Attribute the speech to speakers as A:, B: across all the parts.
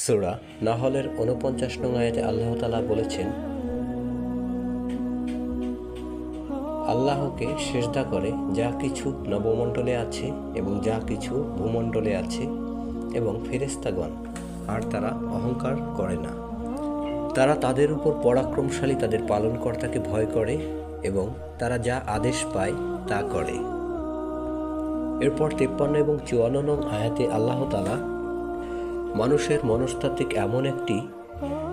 A: সূরা নাহলের ৪৯ নং আয়াতে আল্লাহ তাআলা বলেছেন, আল্লাহকে সিজদা করে যা কিছু নবমণ্ডলে আছে এবং যা কিছু ভূমণ্ডলে আছে এবং ফেরেশতাগণ, আর তারা অহংকার করে না। তারা তাদের উপর পরাক্রমশালী তাদের পালনকর্তাকে ভয় করে এবং তারা যা আদেশ পায় তা করে। এরপর ৫৩ এবং ৫৪ নং আয়াতে আল্লাহ তাআলা মানুষের মনস্তাত্ত্বিক এমন একটি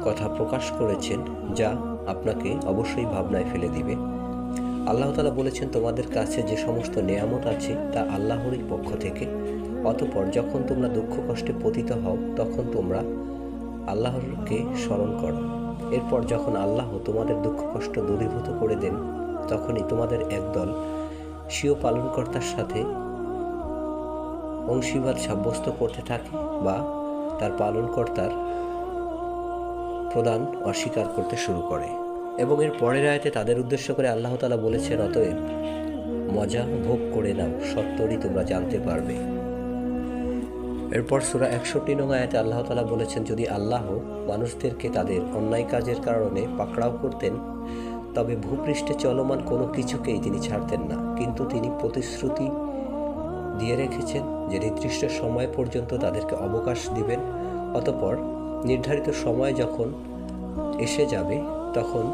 A: কথা প্রকাশ করেছেন যা আপনাকে অবশ্যই ভাবনায় ফেলে দিবে। আল্লাহ তাআলা বলেছেন, তোমাদের কাছে যে সমস্ত নেয়ামত আছে তা আল্লাহরই পক্ষ থেকে। অতঃপর যখন তোমরা দুঃখ কষ্টে পতিত হও তখন তোমরা আল্লাহকে স্মরণ করো। এরপর যখন আল্লাহ তোমাদের দুঃখ কষ্ট দূরীভূত করে দেন তখনই তোমাদের একদল স্বীয় পালনকর্তার সাথে অংশীবাদ সাব্যস্ত করতে থাকে বা তার পালনকর্তার প্রদান অস্বীকার করতে শুরু করে। এবং এর পরের আয়াতে তাদের উদ্দেশ্য করে আল্লাহ তাআলা বলেছেন, অতএব মজা ভোগ করে নাও, সত্তরই তোমরা জানতে পারবে। এরপর সূরা ৬১ নং আয়াতে আল্লাহ তাআলা বলেছেন, যদি আল্লাহ মানুষদেরকে তাদের অন্যায় কাজের কারণে পাকড়াও করতেন তবে ভূপৃষ্ঠে চলমান কোনো কিছুকেই তিনি ছাড়তেন না, কিন্তু তিনি প্রতিশ্রুতি দিয়ে রেখেছেন যে নির্দিষ্ট সময় পর্যন্ত তাদেরকে অবকাশ দিবেন। অতঃপর নির্ধারিত সময় যখন এসে যাবে তখন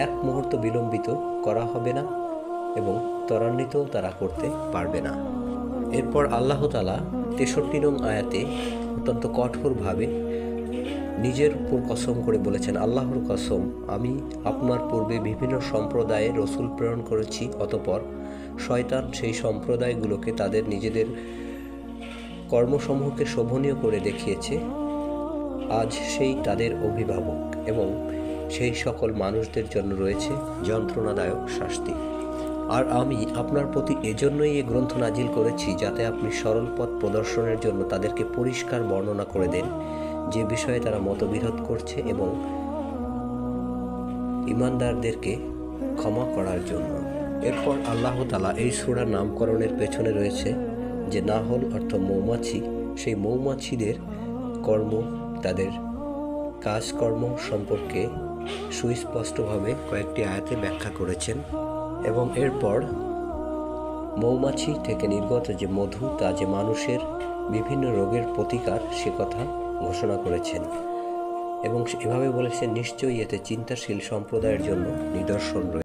A: এক মুহূর্ত বিলম্বিত করা হবে না এবং ত্বরান্বিত তারা করতে পারবে না। এরপর আল্লাহ তাআলা ৬৩ নং আয়াতে অত্যন্ত কঠোরভাবে নিজের উপর কসম করে বলেছেন, আল্লাহর কসম, আমি আপনার পূর্বে বিভিন্ন সম্প্রদায়ে রসুল প্রেরণ করেছি, অতঃপর শয়তান সেই সম্প্রদায়গুলোকে তাদের নিজেদের কর্মসমূহকে শোভনীয় করে দেখিয়েছে। আজ সেই তাদের অভিভাবক এবং সেই সকল মানুষদের জন্য রয়েছে যন্ত্রণাদায়ক শাস্তি। আর আমি আপনার প্রতি এজন্যই এই গ্রন্থ নাজিল করেছি যাতে আপনি সরল পথ প্রদর্শনের জন্য তাদেরকে পরিষ্কার বর্ণনা করে দেন যে বিষয়ে তারা মতবিরোধ করছে এবং ঈমানদারদেরকে ক্ষমা করার জন্য। এরপর আল্লাহ তাআলা এই সূরার নামকরণের পেছনে রয়েছে যে নাহল অর্থ মৌমাছি, সেই মৌমাছিদের কর্ম, তাদের কাজকর্ম সম্পর্কে সুস্পষ্টভাবে কয়েকটি আয়াতে ব্যাখ্যা করেছেন এবং এরপর মৌমাছি থেকে নির্গত যে মধু তা যে মানুষের বিভিন্ন রোগের প্রতিকার সে কথা ঘোষণা করেছেন এবং এভাবে বলেছেন, নিশ্চয়ই এতে চিন্তাশীল সম্প্রদায়ের জন্য নিদর্শন রয়েছে।